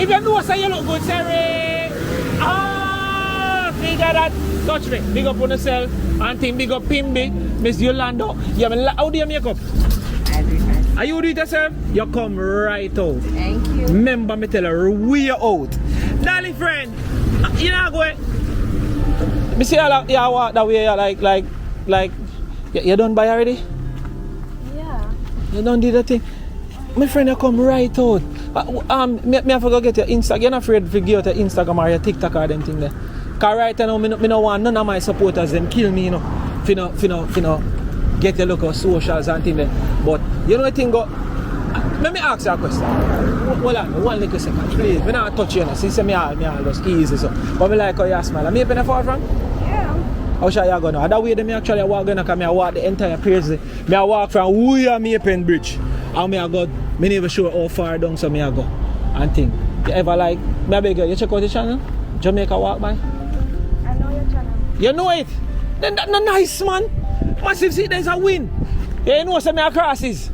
If you know say you look good, say figure that. Touch me. Big up on yourself. And thing big up Pimby. Miss Yolando. Yeah, how do you make up? I do it. Are you do it yourself? You come right out. Thank you. Remember me tell her, we are out. Darling friend, you know go. Me see you walk that way like you done buy already? Yeah. You done did that thing? My friend, you come right out. Me I forgot get your Instagram. You're not afraid to give out your Instagram or your TikTok or them thing there. Cause right now me no want none of my supporters them kill me, you know. Finna get your local socials and thing there. But you know the thing go. Let me ask you a question. Hold on, one little second, please. Me not touch you, you know. Since me all just easy so. But me like how you smile. Me pay far from? Yeah. How sure you go now? That way me actually walk gonna come. I walk the entire place. Me I walk from Wuya Mapen Bridge. And me I go. Me never sure how far down so me I go. And thing. You ever like? Me I beg you check out the channel? Jamaica Walk By. I know your channel. You know it? Then that's nice, man. Massive see there's a win. You know say me a crosses.